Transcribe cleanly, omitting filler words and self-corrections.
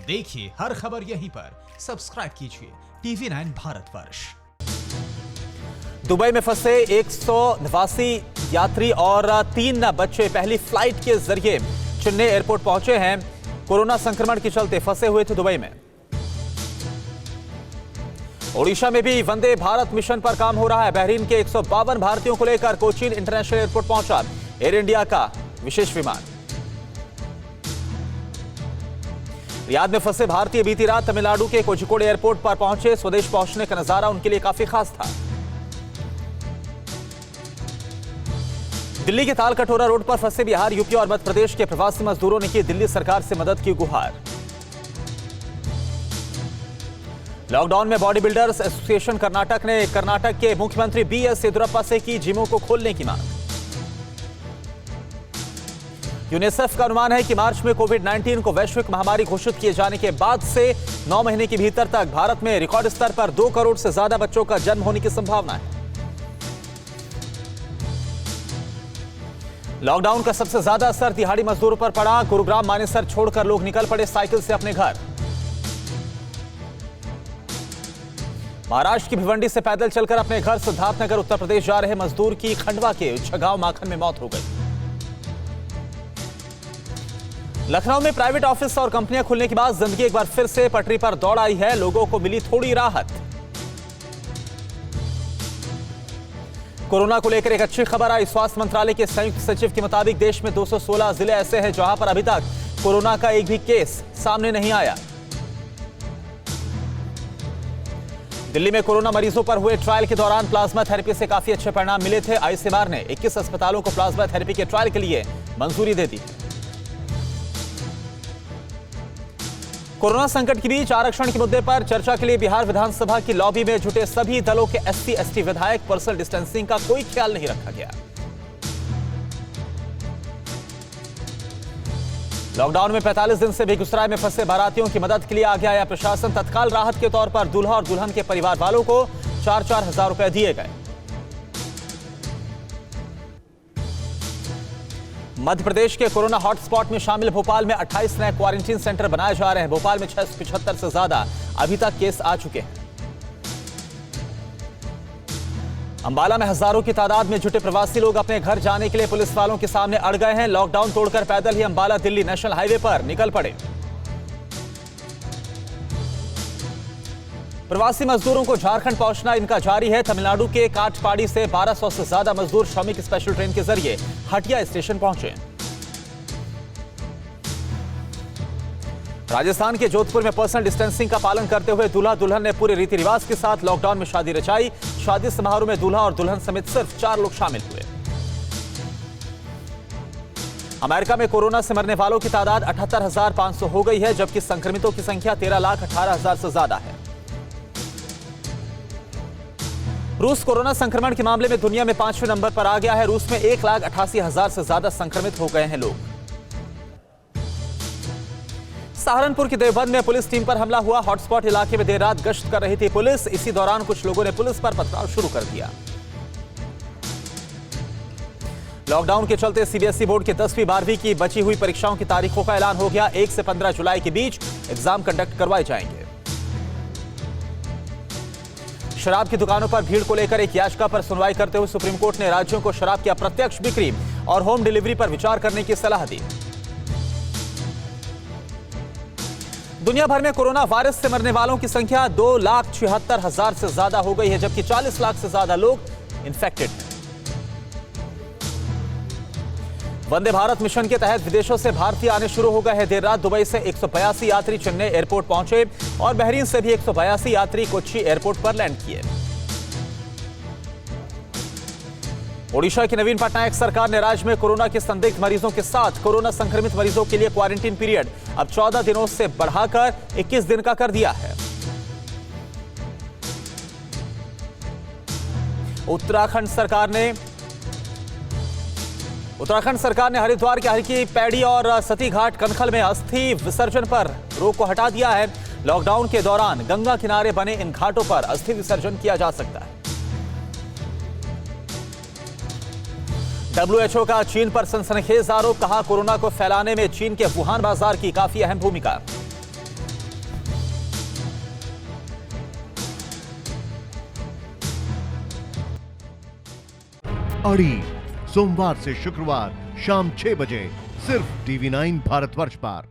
देखिए हर खबर यहीं पर। सब्सक्राइब कीजिए TV9 भारतवर्ष। दुबई में फंसे 189 यात्री और 3 बच्चे पहली फ्लाइट के जरिए चेन्नई एयरपोर्ट पहुंचे हैं। कोरोना संक्रमण के चलते फंसे हुए थे दुबई में। ओडिशा में भी वंदे भारत मिशन पर काम हो रहा है। बहरीन के 152 भारतीयों को लेकर कोचीन इंटरनेशनल एयरपोर्ट पहुंचा एयर इंडिया का विशेष विमान। रियाद में फंसे भारतीय बीती रात तमिलनाडु के कोझिकोड एयरपोर्ट पर पहुंचे। स्वदेश पहुंचने का नजारा उनके लिए काफी खास था। दिल्ली के तालकटोरा रोड पर फंसे बिहार, यूपी और मध्य प्रदेश के प्रवासी मजदूरों ने की दिल्ली सरकार से मदद की गुहार। लॉकडाउन में बॉडी बिल्डर्स एसोसिएशन कर्नाटक ने कर्नाटक के मुख्यमंत्री बीएस येदियुरप्पा से की जिमों को खोलने की मांग। यूनिसेफ का अनुमान है कि मार्च में कोविड-19 को वैश्विक महामारी घोषित किए जाने के बाद से 9 महीने के भीतर तक भारत में रिकॉर्ड स्तर पर 2 करोड़ से ज्यादा बच्चों का जन्म होने की संभावना है। लॉकडाउन का सबसे ज्यादा असर दिहाड़ी मजदूरों पर पड़ा। गुरुग्राम मानेसर छोड़कर लोग निकल पड़े साइकिल से अपने घर। महाराष्ट्र की भिवंडी से पैदल चलकर अपने घर सिद्धार्थनगर उत्तर प्रदेश जा रहे मजदूर की खंडवा के छगांव माखन में मौत हो गई। लखनऊ में प्राइवेट ऑफिस और कंपनियां खुलने के बाद जिंदगी एक बार फिर से पटरी पर दौड़ आई है। लोगों को मिली थोड़ी राहत। कोरोना को लेकर एक अच्छी खबर आई। स्वास्थ्य मंत्रालय के संयुक्त सचिव के मुताबिक देश में 216 जिले ऐसे हैं जहां पर अभी तक कोरोना का एक भी केस सामने नहीं आया। दिल्ली में कोरोना मरीजों पर हुए ट्रायल के दौरान प्लाज्मा थेरेपी से काफी अच्छे परिणाम मिले थे। आईसीएमआर ने 21 अस्पतालों को प्लाज्मा थेरेपी के ट्रायल के लिए मंजूरी दे दी। कोरोना संकट के बीच आरक्षण के मुद्दे पर चर्चा के लिए बिहार विधानसभा की लॉबी में जुटे सभी दलों के SC/ST विधायक। पर्सनल डिस्टेंसिंग का कोई ख्याल नहीं रखा गया। लॉकडाउन में 45 दिन से बेगूसराय में फंसे बारातियों की मदद के लिए आगे आया प्रशासन। तत्काल राहत के तौर पर दूल्हा और दुल्हन के परिवार वालों को 4-4 हजार रुपए दिए गए। मध्य प्रदेश के कोरोना हॉटस्पॉट में शामिल भोपाल में 28 नए क्वारंटीन सेंटर बनाए जा रहे हैं। भोपाल में 675 से ज्यादा अभी तक केस आ चुके हैं। अंबाला में हजारों की तादाद में जुटे प्रवासी लोग अपने घर जाने के लिए पुलिस वालों के सामने अड़ गए हैं। लॉकडाउन तोड़कर पैदल ही अंबाला दिल्ली नेशनल हाईवे पर निकल पड़े। प्रवासी मजदूरों को झारखंड पहुंचना इनका जारी है। तमिलनाडु के काटपाड़ी से 1200 से ज्यादा मजदूर श्रमिक स्पेशल ट्रेन के जरिए हटिया स्टेशन पहुंचे। राजस्थान के जोधपुर में पर्सनल डिस्टेंसिंग का पालन करते हुए दूल्हा दुल्हन ने पूरे रीति रिवाज के साथ लॉकडाउन में शादी रचाई। शादी समारोह में दूल्हा और दुल्हन समेत सिर्फ 4 लोग शामिल हुए। अमेरिका में कोरोना से मरने वालों की तादाद 78,500 हो गई है, जबकि संक्रमितों की संख्या 13,18,000 से ज्यादा है। रूस कोरोना संक्रमण के मामले में दुनिया में 5वें नंबर पर आ गया है। रूस में 1,88,000 से ज्यादा संक्रमित हो गए हैं लोग। सहारनपुर के देवबंद में पुलिस टीम पर हमला हुआ। हॉटस्पॉट इलाके में देर रात गश्त कर रही थी पुलिस। इसी दौरान कुछ लोगों ने पुलिस पर पथराव शुरू कर दिया। लॉकडाउन के चलते सीबीएसई बोर्ड के 10वीं 12वीं की बची हुई परीक्षाओं की तारीखों का ऐलान हो गया। 1 से 15 जुलाई के बीच एग्जाम कंडक्ट करवाए जाएंगे। शराब की दुकानों पर भीड़ को लेकर एक याचिका पर सुनवाई करते हुए सुप्रीम कोर्ट ने राज्यों को शराब की अप्रत्यक्ष बिक्री और होम डिलीवरी पर विचार करने की सलाह दी। दुनिया भर में कोरोना वायरस से मरने वालों की संख्या 2,76,000 से ज्यादा हो गई है, जबकि 40 लाख से ज्यादा लोग इन्फेक्टेड हैं। वंदे भारत मिशन के तहत विदेशों से भारतीय आने शुरू हो गए हैं। देर रात दुबई से 182 यात्री चेन्नई एयरपोर्ट पहुंचे और बहरीन से भी 182 यात्री कोच्चि एयरपोर्ट पर लैंड किए। ओडिशा की नवीन पटनायक सरकार ने राज्य में कोरोना के संदिग्ध मरीजों के साथ कोरोना संक्रमित मरीजों के लिए क्वारंटीन पीरियड अब 14 दिनों से बढ़ाकर 21 दिन का कर दिया है। उत्तराखंड सरकार ने हरिद्वार के हरकी पैड़ी और सती घाट कनखल में अस्थि विसर्जन पर रोक को हटा दिया है। लॉकडाउन के दौरान गंगा किनारे बने इन घाटों पर अस्थि विसर्जन किया जा सकता है। WHO का चीन पर सनसनीखेज आरोप, कहा कोरोना को फैलाने में चीन के वुहान बाजार की काफी अहम भूमिका। अड़ी, सोमवार से शुक्रवार शाम 6 बजे सिर्फ TV9 भारतवर्ष पर।